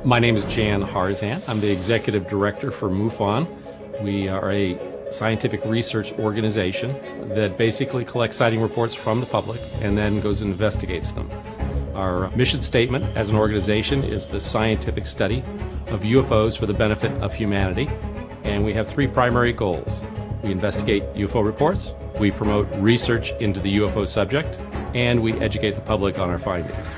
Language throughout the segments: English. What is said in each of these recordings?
My name is Jan Harzan. I'm the Executive Director for MUFON. We are a scientific research organization that basically collects sighting reports from the public and then goes and investigates them. Our mission statement as an organization is the scientific study of UFOs for the benefit of humanity, and we have three primary goals. We investigate UFO reports, we promote research into the UFO subject, and we educate the public on our findings.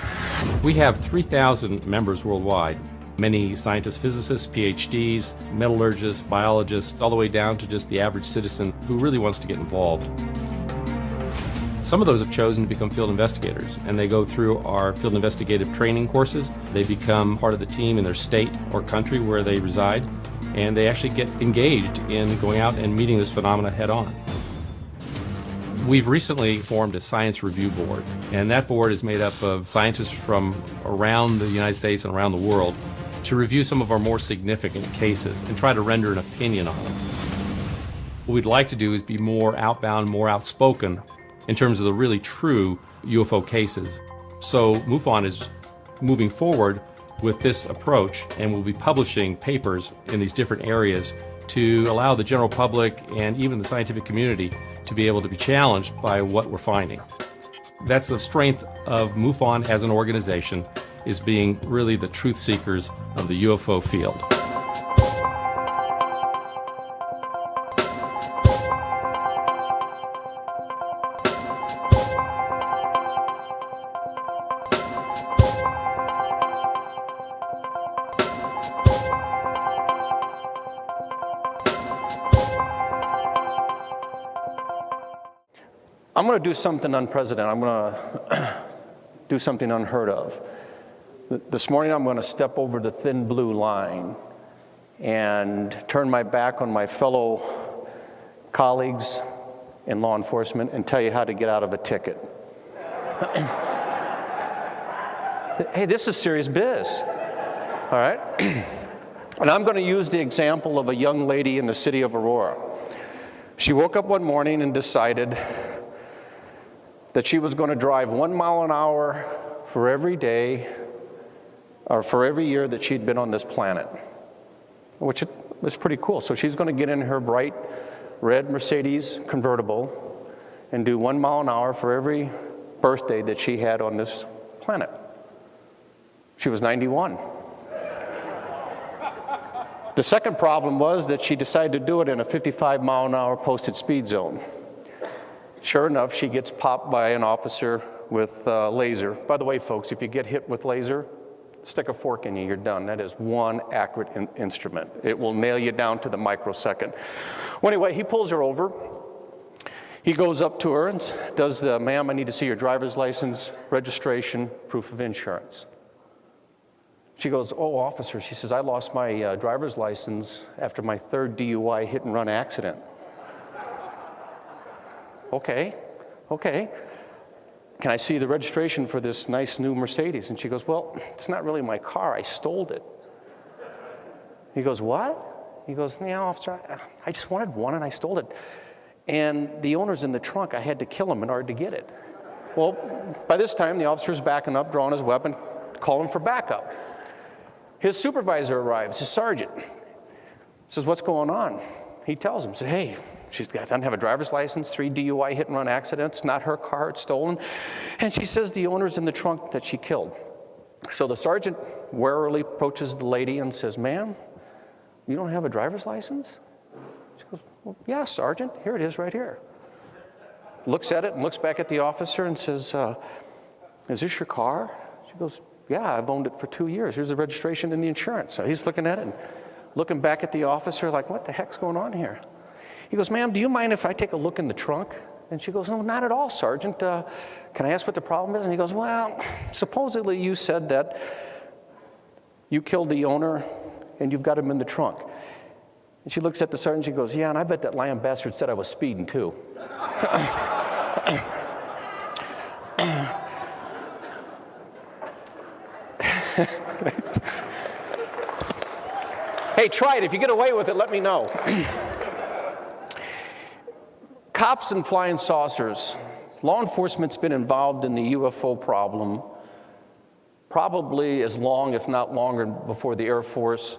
We have 3,000 members worldwide. Many scientists, physicists, PhDs, metallurgists, biologists, all the way down to just the average citizen who really wants to get involved. Some of those have chosen to become field investigators, and they go through our field investigative training courses. They become part of the team in their state or country where they reside, and they actually get engaged in going out and meeting this phenomena head on. We've recently formed a science review board, and that board is made up of scientists from around the United States and around the world to review some of our more significant cases and try to render an opinion on them. What we'd like to do is be more outbound, more outspoken in terms of the really true UFO cases. So MUFON is moving forward with this approach, and we'll be publishing papers in these different areas to allow the general public and even the scientific community to be able to be challenged by what we're finding. That's the strength of MUFON as an organization, is being really the truth seekers of the UFO field. I'm going to do something unprecedented. I'm going to do something unheard of. This morning I'm going to step over the thin blue line and turn my back on my fellow colleagues in law enforcement and tell you how to get out of a ticket. Hey, this is serious biz, all right? And I'm going to use the example of a young lady in the city of Aurora. She woke up one morning and decided that she was going to drive 1 mile an hour for every day or for every year that she'd been on this planet, which was pretty cool. So she's going to get in her bright red Mercedes convertible and do 1 mile an hour for every birthday that she had on this planet. She was 91. The second problem was that she decided to do it in a 55 mile an hour posted speed zone. Sure enough, she gets popped by an officer with a laser. By the way, folks, if you get hit with laser, stick a fork in you, you're done. That is one accurate instrument. It will nail you down to the microsecond. Well, anyway, he pulls her over. He goes up to her and does the, ma'am, I need to see your driver's license, registration, proof of insurance. She goes, oh, officer, she says, I lost my driver's license after my third DUI hit and run accident. Okay. Can I see the registration for this nice new Mercedes? And she goes, well, it's not really my car, I stole it. He goes, what? He goes, yeah, officer, I just wanted one and I stole it. And the owner's in the trunk, I had to kill him in order to get it. Well, by this time, the officer's backing up, drawing his weapon, calling for backup. His supervisor arrives, his sergeant. Says, what's going on? He tells him, says, hey, she doesn't have a driver's license, 3 DUI hit and run accidents, not her car, it's stolen. And she says the owner's in the trunk that she killed. So the sergeant warily approaches the lady and says, ma'am, you don't have a driver's license? She goes, well, yeah, sergeant, here it is right here. Looks at it and looks back at the officer and says, is this your car? She goes, yeah, I've owned it for 2 years. Here's the registration and the insurance. So he's looking at it and looking back at the officer like, what the heck's going on here? He goes, ma'am, do you mind if I take a look in the trunk? And she goes, no, not at all, Sergeant. Can I ask what the problem is? And he goes, well, supposedly you said that you killed the owner and you've got him in the trunk. And she looks at the sergeant and she goes, yeah, and I bet that lying bastard said I was speeding too. Hey, try it. If you get away with it, let me know. Cops and flying saucers. Law enforcement's been involved in the UFO problem probably as long, if not longer, before the Air Force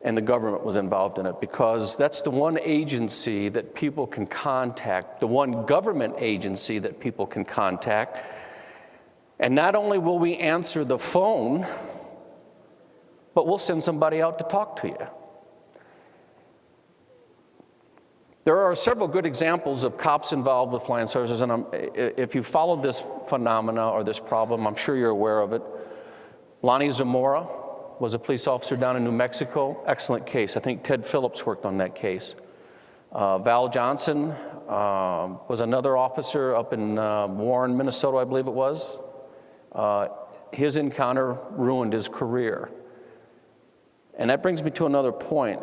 and the government was involved in it, because that's the one agency that people can contact, the one government agency that people can contact. And not only will we answer the phone, but we'll send somebody out to talk to you. There are several good examples of cops involved with flying saucers, and if you followed this phenomena or this problem, I'm sure you're aware of it. Lonnie Zamora was a police officer down in New Mexico. Excellent case. I think Ted Phillips worked on that case. Val Johnson was another officer up in Warren, Minnesota, I believe it was. His encounter ruined his career. And that brings me to another point.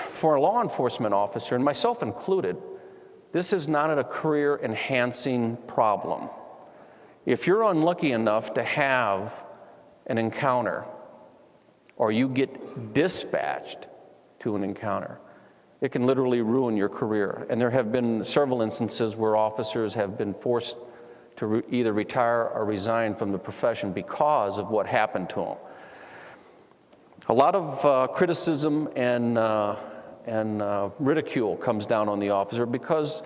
For a law enforcement officer, and myself included, this is not a career-enhancing problem. If you're unlucky enough to have an encounter, or you get dispatched to an encounter, it can literally ruin your career. And there have been several instances where officers have been forced to either retire or resign from the profession because of what happened to them. A lot of criticism and ridicule comes down on the officer because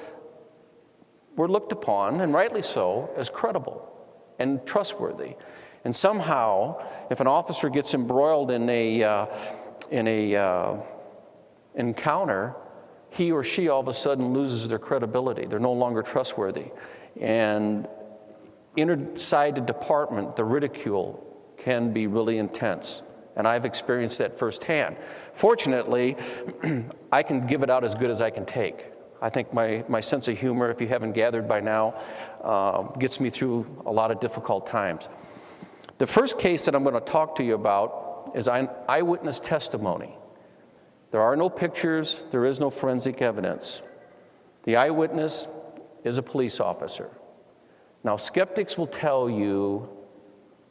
we're looked upon, and rightly so, as credible and trustworthy. And somehow, if an officer gets embroiled in a encounter, he or she all of a sudden loses their credibility. They're no longer trustworthy. And inside the department, the ridicule can be really intense. And I've experienced that firsthand. Fortunately, I can give it out as good as I can take. I think my sense of humor, if you haven't gathered by now, gets me through a lot of difficult times. The first case that I'm going to talk to you about is eyewitness testimony. There are no pictures, there is no forensic evidence. The eyewitness is a police officer. Now, skeptics will tell you,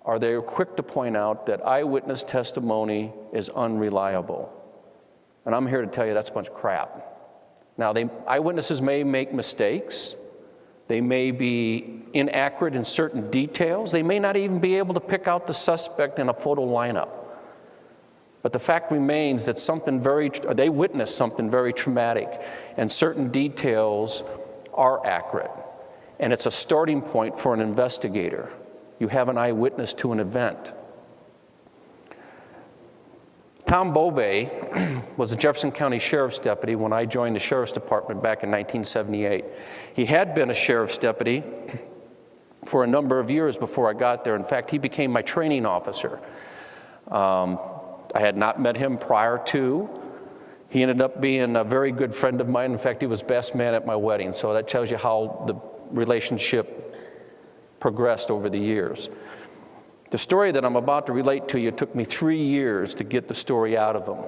or they're quick to point out, that eyewitness testimony is unreliable. And I'm here to tell you that's a bunch of crap. Now, eyewitnesses may make mistakes. They may be inaccurate in certain details. They may not even be able to pick out the suspect in a photo lineup. But the fact remains that they witnessed something very traumatic, and certain details are accurate. And it's a starting point for an investigator. You have an eyewitness to an event. Tom Bobay was a Jefferson County Sheriff's deputy when I joined the Sheriff's Department back in 1978. He had been a Sheriff's deputy for a number of years before I got there. In fact, he became my training officer. I had not met him prior to. He ended up being a very good friend of mine. In fact, he was best man at my wedding. So that tells you how the relationship progressed over the years. The story that I'm about to relate to you took me 3 years to get the story out of him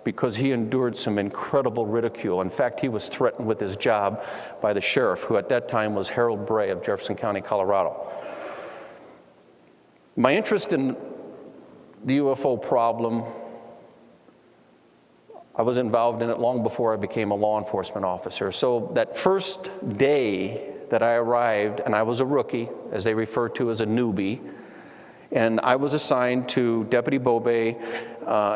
because he endured some incredible ridicule. In fact, he was threatened with his job by the sheriff, who at that time was Harold Bray of Jefferson County, Colorado. My interest in the UFO problem, I was involved in it long before I became a law enforcement officer. So that first day that I arrived, and I was a rookie, as they refer to as a newbie, and I was assigned to Deputy Bobay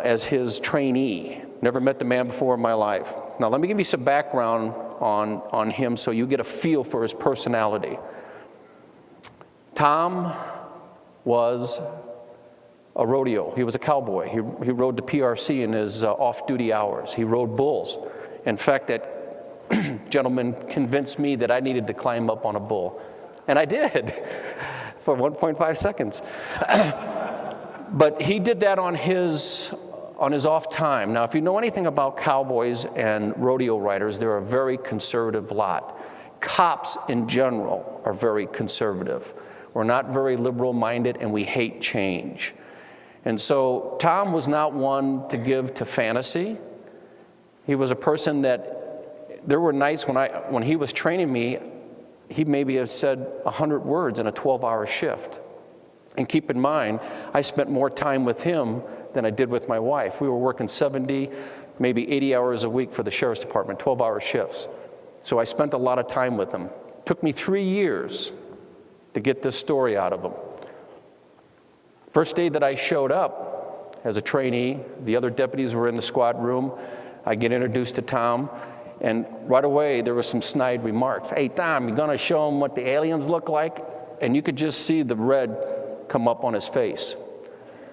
as his trainee. Never met the man before in my life. Now let me give you some background on him so you get a feel for his personality. Tom was a rodeo. He was a cowboy. He rode the PRC in his off-duty hours. He rode bulls. In fact, that gentleman convinced me that I needed to climb up on a bull. And I did for 1.5 seconds. But he did that on his off time. Now, if you know anything about cowboys and rodeo riders, they're a very conservative lot. Cops in general are very conservative. We're not very liberal-minded, and we hate change. And so Tom was not one to give to fantasy. He was a person that, there were nights when he was training me, he maybe had said 100 words in a 12-hour shift. And keep in mind, I spent more time with him than I did with my wife. We were working 70, maybe 80 hours a week for the Sheriff's Department, 12-hour shifts. So I spent a lot of time with him. It took me 3 years to get this story out of him. First day that I showed up as a trainee, the other deputies were in the squad room. I get introduced to Tom, and right away there were some snide remarks. Hey, Tom, you gonna show them what the aliens look like? And you could just see the red come up on his face.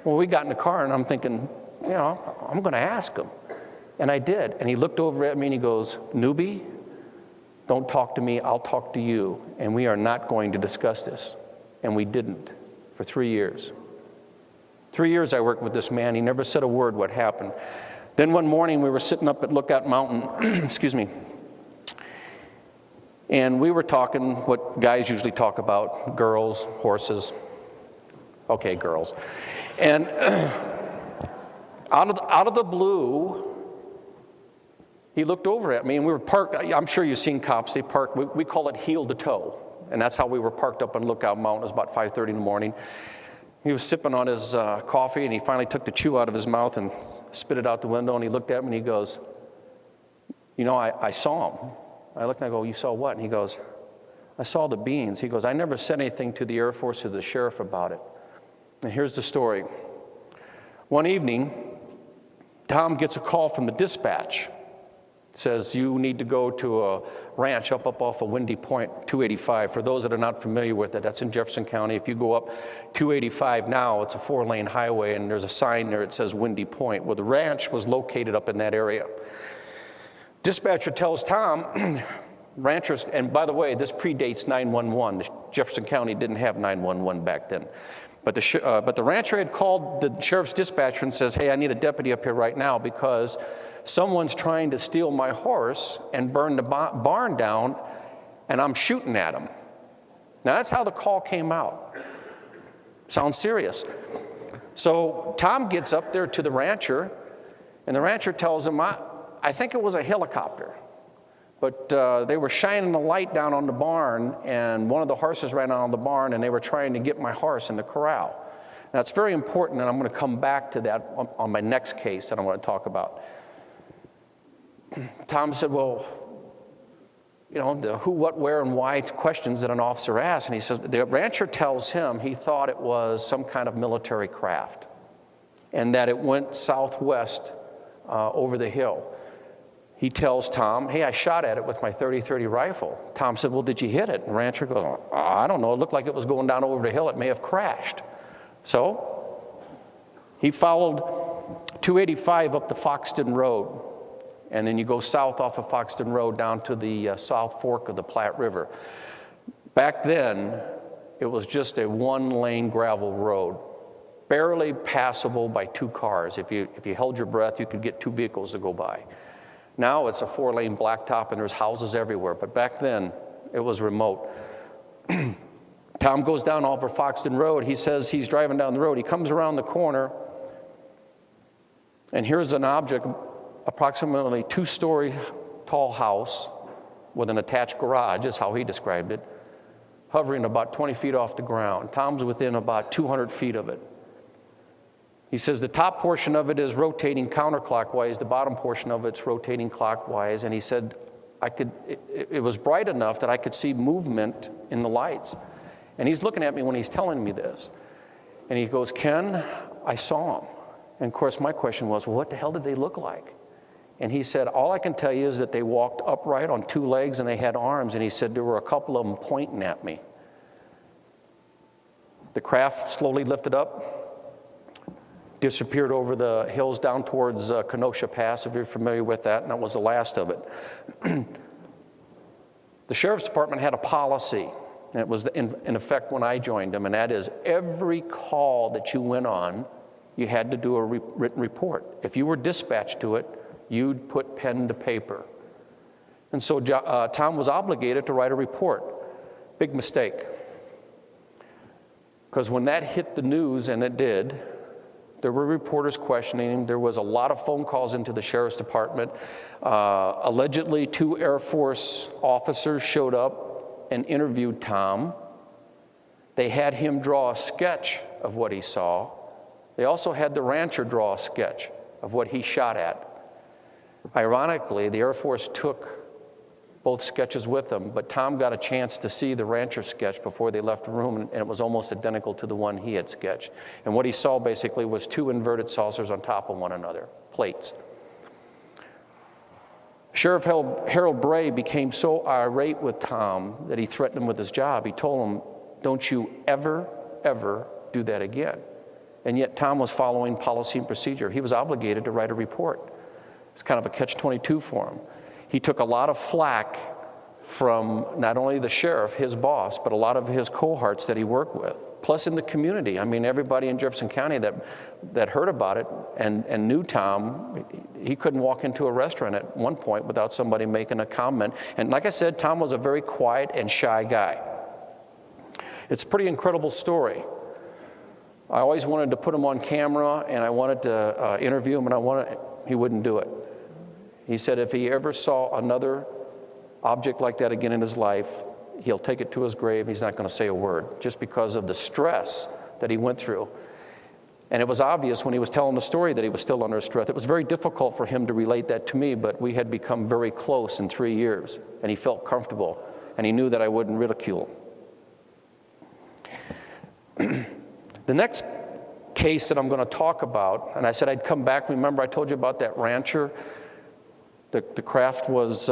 Well, we got in the car, and I'm thinking, you know, I'm gonna ask him. And I did, and he looked over at me and he goes, newbie, don't talk to me, I'll talk to you, and we are not going to discuss this. And we didn't for 3 years. 3 years I worked with this man. He never said a word what happened. Then one morning we were sitting up at Lookout Mountain, excuse me, and we were talking what guys usually talk about, girls, horses, okay, girls. And out of the blue, he looked over at me, and we were parked. I'm sure you've seen cops, they park, we call it heel to toe. And that's how we were parked up on Lookout Mountain. It was about 5:30 in the morning. He was sipping on his coffee, and he finally took the chew out of his mouth and spit it out the window, and he looked at me and he goes, you know, I saw him. I looked and I go, you saw what? And he goes, I saw the beans. He goes, I never said anything to the Air Force or the sheriff about it. And here's the story. One evening, Tom gets a call from the dispatch. It says, you need to go to a ranch up off of Windy Point, 285. For those that are not familiar with it, that's in Jefferson County. If you go up 285 now, it's a 4-lane highway, and there's a sign there that says Windy Point. Well, the ranch was located up in that area. Dispatcher tells Tom, ranchers, and by the way, this predates 911. Jefferson County didn't have 911 back then. But the rancher had called the sheriff's dispatcher and says, hey, I need a deputy up here right now because someone's trying to steal my horse and burn the barn down, and I'm shooting at him. Now, that's how the call came out. Sounds serious. So Tom gets up there to the rancher, and the rancher tells him, I think it was a helicopter. But they were shining a light down on the barn, and one of the horses ran out of the barn, and they were trying to get my horse in the corral. Now, it's very important, and I'm going to come back to that on my next case that I want to talk about. Tom said, well, you know, the who, what, where, and why questions that an officer asked. And he said, the rancher tells him he thought it was some kind of military craft and that it went southwest over the hill. He tells Tom, hey, I shot at it with my .30-30 rifle. Tom said, well, did you hit it? And the rancher goes, I don't know. It looked like it was going down over the hill. It may have crashed. So he followed 285 up the Foxton Road. And then you go south off of Foxton Road down to the South Fork of the Platte River. Back then, it was just a 1-lane gravel road, barely passable by 2 cars. If you held your breath, you could get 2 vehicles to go by. Now it's a 4-lane blacktop and there's houses everywhere, but back then it was remote. Tom goes down over Foxton Road. He says he's driving down the road. He comes around the corner, and here's an object, approximately 2-story tall house with an attached garage, is how he described it, hovering about 20 feet off the ground. Tom's within about 200 feet of it. He says the top portion of it is rotating counterclockwise, the bottom portion of it's rotating clockwise, and he said it was bright enough that I could see movement in the lights. And he's looking at me when he's telling me this. And he goes, Ken, I saw him. And of course my question was, well, what the hell did they look like? And he said, all I can tell you is that they walked upright on 2 legs and they had arms. And he said there were a couple of them pointing at me. The craft slowly lifted up, disappeared over the hills down towards Kenosha Pass, if you're familiar with that, and that was the last of it. The Sheriff's Department had a policy, and it was in effect when I joined them, and that is every call that you went on, you had to do a written report. If you were dispatched to it, you'd put pen to paper. And so Tom was obligated to write a report. Big mistake. Because when that hit the news, and it did, there were reporters questioning him. There was a lot of phone calls into the Sheriff's Department. Allegedly, 2 Air Force officers showed up and interviewed Tom. They had him draw a sketch of what he saw. They also had the rancher draw a sketch of what he shot at. Ironically, the Air Force took both sketches with them, but Tom got a chance to see the rancher sketch before they left the room, and it was almost identical to the one he had sketched. And what he saw basically was two inverted saucers on top of one another, plates. Sheriff Harold Bray became so irate with Tom that he threatened him with his job. He told him, "Don't you ever, ever do that again." And yet Tom was following policy and procedure. He was obligated to write a report. It's kind of a catch-22 for him. He took a lot of flack from not only the sheriff, his boss, but a lot of his cohorts that he worked with, plus in the community. I mean, everybody in Jefferson County that heard about it and knew Tom, he couldn't walk into a restaurant at one point without somebody making a comment. And like I said, Tom was a very quiet and shy guy. It's a pretty incredible story. I always wanted to put him on camera, and I wanted to interview him, and he wouldn't do it. He said if he ever saw another object like that again in his life, he'll take it to his grave. He's not going to say a word, just because of the stress that he went through. And it was obvious when he was telling the story that he was still under stress. It was very difficult for him to relate that to me, but we had become very close in 3 years, and he felt comfortable, and he knew that I wouldn't ridicule him. The next case that I'm going to talk about, and I said I'd come back. Remember I told you about that rancher? The craft was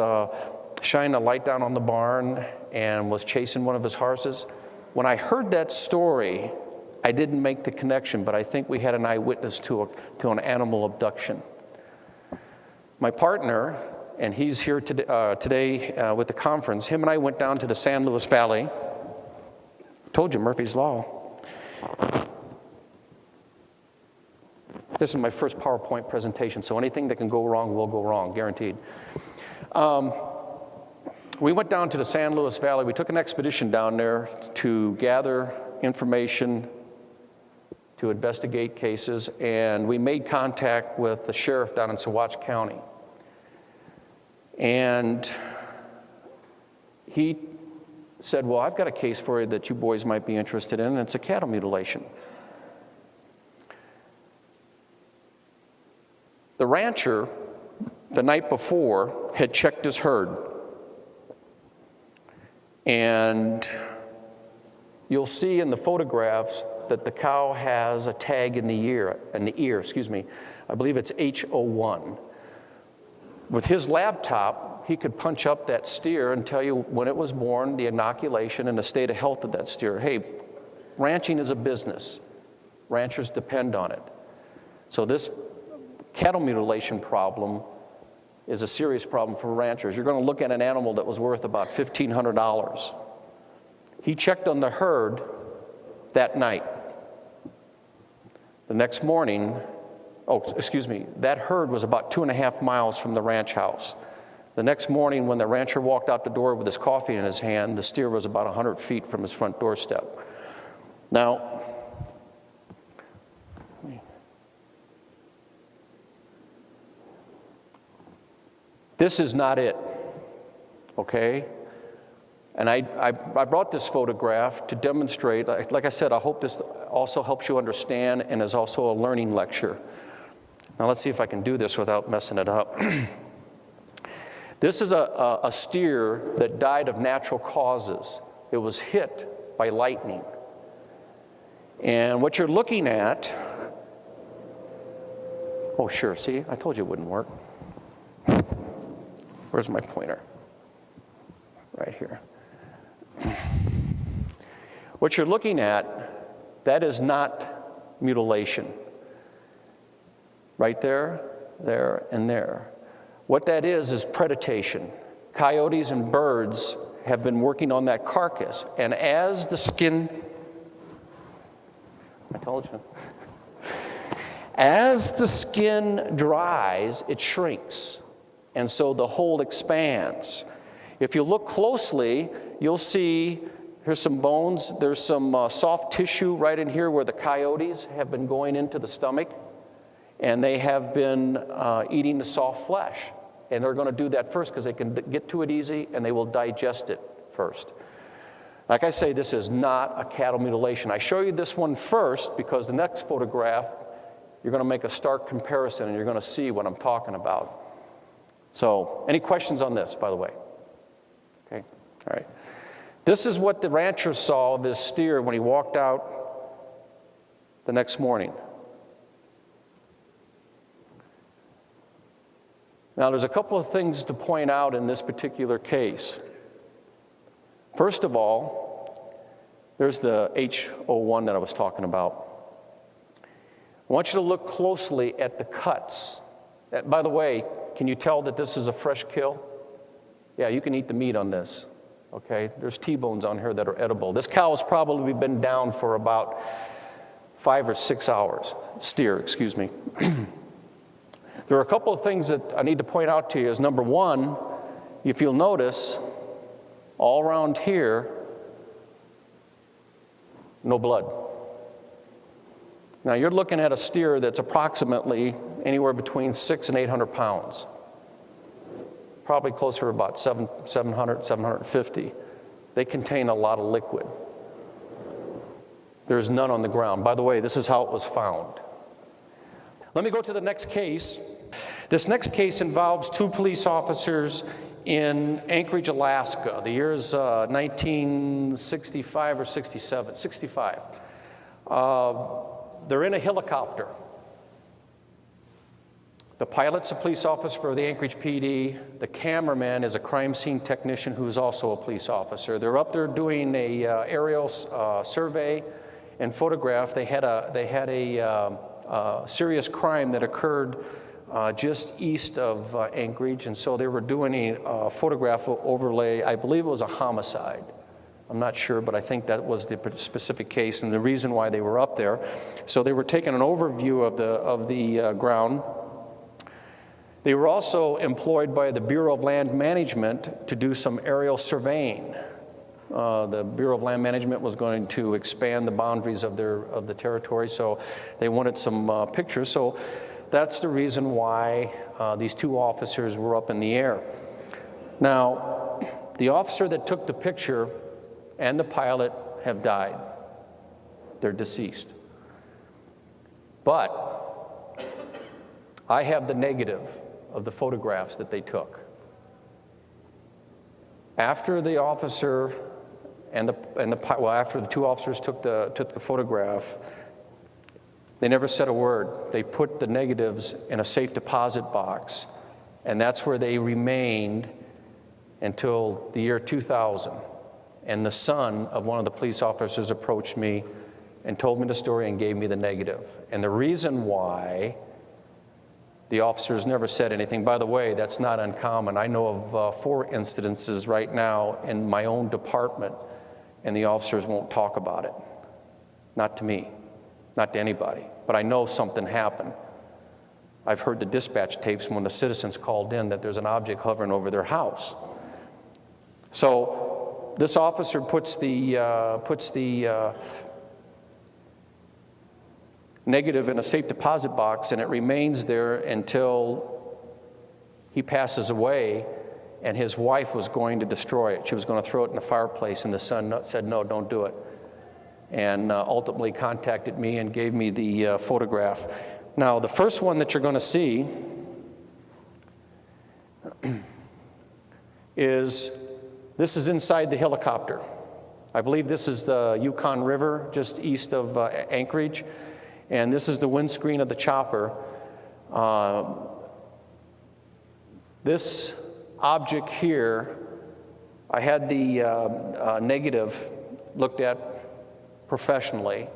shining a light down on the barn and was chasing one of his horses. When I heard that story, I didn't make the connection, but I think we had an eyewitness to an animal abduction. My partner, and he's here today with the conference, him and I went down to the San Luis Valley. Told you, Murphy's Law. This is my first PowerPoint presentation, so anything that can go wrong will go wrong, guaranteed. We went down to the San Luis Valley. We took an expedition down there to gather information, to investigate cases, and we made contact with the sheriff down in Saguache County. And he said, "Well, I've got a case for you that you boys might be interested in, and it's a cattle mutilation." The rancher, the night before, had checked his herd. And you'll see in the photographs that the cow has a tag in the ear, I believe it's H01. With his laptop, he could punch up that steer and tell you when it was born, the inoculation, and the state of health of that steer. Hey, ranching is a business. Ranchers depend on it. So this cattle mutilation problem is a serious problem for ranchers. You're going to look at an animal that was worth about $1,500. He checked on the herd that night. The next morning, that herd was about 2.5 miles from the ranch house. The next morning, when the rancher walked out the door with his coffee in his hand, the steer was about 100 feet from his front doorstep. Now, this is not it, okay? And I brought this photograph to demonstrate, like I said, I hope this also helps you understand and is also a learning lecture. Now let's see if I can do this without messing it up. This is a steer that died of natural causes. It was hit by lightning. And what you're looking at, oh sure, see, I told you it wouldn't work. Where's my pointer? Right here. What you're looking at, that is not mutilation. Right there, there, and there. What that is predation. Coyotes and birds have been working on that carcass, and as the skin, I told you, as the skin dries, it shrinks. And so the hole expands. If you look closely, you'll see here's some bones. There's some soft tissue right in here where the coyotes have been going into the stomach, and they have been eating the soft flesh. And they're going to do that first because they can get to it easy, and they will digest it first. Like I say, this is not a cattle mutilation. I show you this one first because the next photograph, you're going to make a stark comparison, and you're going to see what I'm talking about. So, any questions on this, by the way? All right. This is what the rancher saw of his steer when he walked out the next morning. Now, there's a couple of things to point out in this particular case. First of all, there's the H01 that I was talking about. I want you to look closely at the cuts. By the way, can you tell that this is a fresh kill? Yeah, you can eat the meat on this. Okay, there's T-bones on here that are edible. This cow has probably been down for about 5 or 6 hours. Steer, excuse me. There are a couple of things that I need to point out to you. Is number one, if you'll notice, all around here, no blood. Now you're looking at a steer that's approximately anywhere between 600 and 800 pounds. Probably closer to about 700, 750. They contain a lot of liquid. There's none on the ground. By the way, this is how it was found. Let me go to the next case. This next case involves 2 police officers in Anchorage, Alaska. The year is 1965 or 67, 65. They're in a helicopter. The pilot's a police officer for the Anchorage PD. The cameraman is a crime scene technician who is also a police officer. They're up there doing a aerial survey and photograph. They had a serious crime that occurred just east of Anchorage, and so they were doing a photograph overlay. I believe it was a homicide. I'm not sure, but I think that was the specific case and the reason why they were up there. So they were taking an overview of the ground. They were also employed by the Bureau of Land Management to do some aerial surveying. The Bureau of Land Management was going to expand the boundaries of the territory, so they wanted some pictures. So that's the reason why these 2 officers were up in the air. Now, the officer that took the picture and the pilot have died. They're deceased. But I have the negative of the photographs that they took. After the officer after the 2 officers took the photograph, they never said a word. They put the negatives in a safe deposit box, and that's where they remained until the year 2000. And the son of one of the police officers approached me and told me the story and gave me the negative. And the reason why the officers never said anything, by the way, that's not uncommon. I know of 4 incidences right now in my own department, and the officers won't talk about it. Not to me, not to anybody, but I know something happened. I've heard the dispatch tapes when the citizens called in that there's an object hovering over their house. So this officer puts the negative in a safe deposit box, and it remains there until he passes away, and his wife was going to destroy it. She was going to throw it in the fireplace, and the son said, no, don't do it, and ultimately contacted me and gave me the photograph. Now, the first one that you're going to see this is inside the helicopter. I believe this is the Yukon River, just east of Anchorage. And this is the windscreen of the chopper. This object here, I had the negative looked at professionally,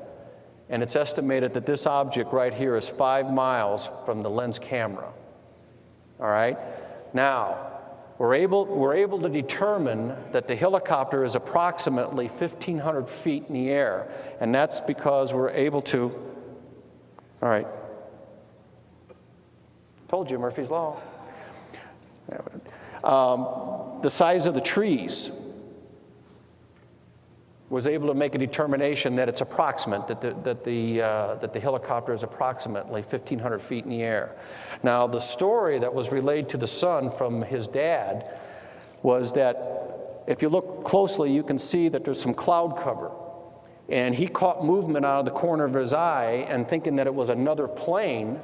and it's estimated that this object right here is 5 miles from the lens camera. All right? Now, we're able to determine that the helicopter is approximately 1,500 feet in the air, and that's because we're able to. All right. Told you, Murphy's Law. The size of the trees was able to make a determination that it's approximate, that the helicopter is approximately 1,500 feet in the air. Now, the story that was relayed to the son from his dad was that if you look closely, you can see that there's some cloud cover. And he caught movement out of the corner of his eye, and thinking that it was another plane,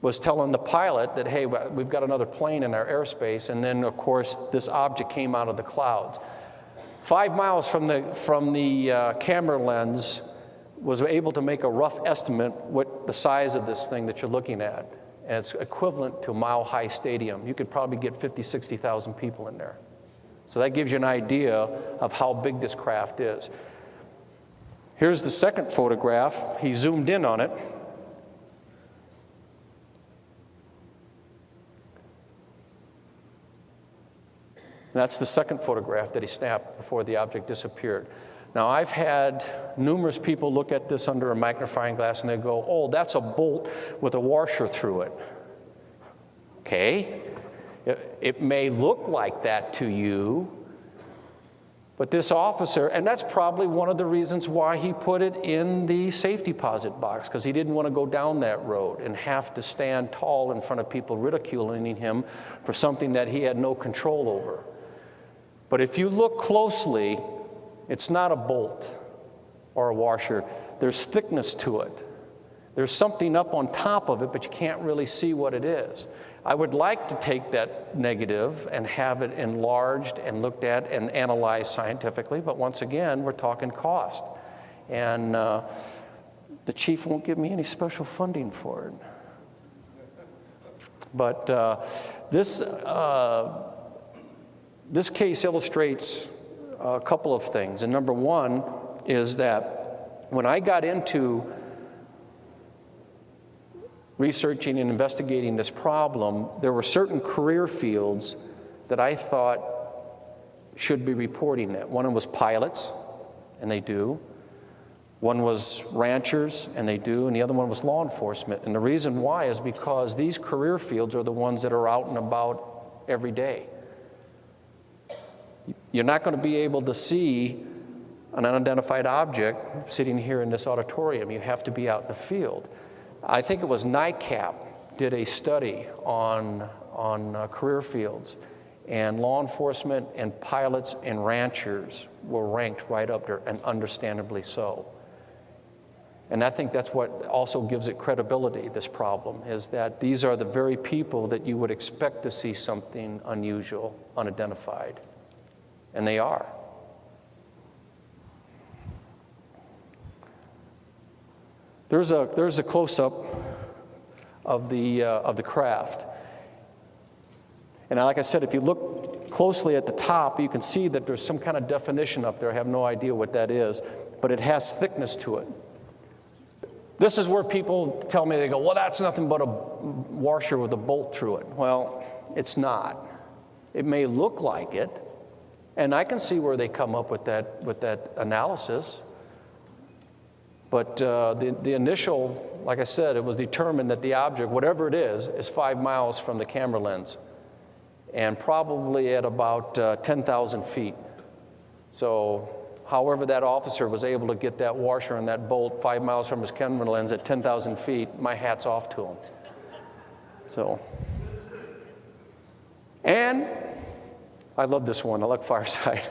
was telling the pilot that, hey, we've got another plane in our airspace, and then, of course, this object came out of the clouds. 5 miles from the camera lens was able to make a rough estimate what the size of this thing that you're looking at, and it's equivalent to a mile-high stadium. You could probably get 50, 60,000 people in there. So that gives you an idea of how big this craft is. Here's the second photograph. He zoomed in on it. That's the second photograph that he snapped before the object disappeared. Now, I've had numerous people look at this under a magnifying glass and they go, oh, that's a bolt with a washer through it. Okay, it may look like that to you, but this officer, and that's probably one of the reasons why he put it in the safe deposit box, because he didn't want to go down that road and have to stand tall in front of people ridiculing him for something that he had no control over. But if you look closely, it's not a bolt or a washer. There's thickness to it. There's something up on top of it, but you can't really see what it is. I would like to take that negative and have it enlarged and looked at and analyzed scientifically, but once again, we're talking cost. And the chief won't give me any special funding for it. But this case illustrates a couple of things. And number one is that when I got into researching and investigating this problem, there were certain career fields that I thought should be reporting it. One was pilots, and they do. One was ranchers, and they do. And the other one was law enforcement. And the reason why is because these career fields are the ones that are out and about every day. You're not going to be able to see an unidentified object sitting here in this auditorium. You have to be out in the field. I think it was NICAP did a study on career fields, and law enforcement and pilots and ranchers were ranked right up there, and understandably so. And I think that's what also gives it credibility, this problem, is that these are the very people that you would expect to see something unusual, unidentified. And they are. There's a close-up of the craft. And like I said, if you look closely at the top, you can see that there's some kind of definition up there. I have no idea what that is, but it has thickness to it. This is where people tell me, they go, well, that's nothing but a washer with a bolt through it. Well, it's not. It may look like it, and I can see where they come up with that analysis. But the initial, like I said, it was determined that the object, whatever it is 5 miles from the camera lens, and probably at about 10,000 feet. So however that officer was able to get that washer and that bolt 5 miles from his camera lens at 10,000 feet, my hat's off to him. So, and I love this one. I like Fireside.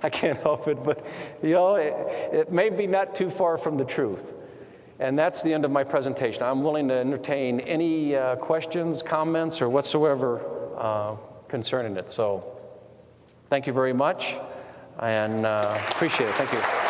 I can't help it, but you know, it may be not too far from the truth. And that's the end of my presentation. I'm willing to entertain any questions, comments, or whatsoever concerning it. So thank you very much, and appreciate it. Thank you.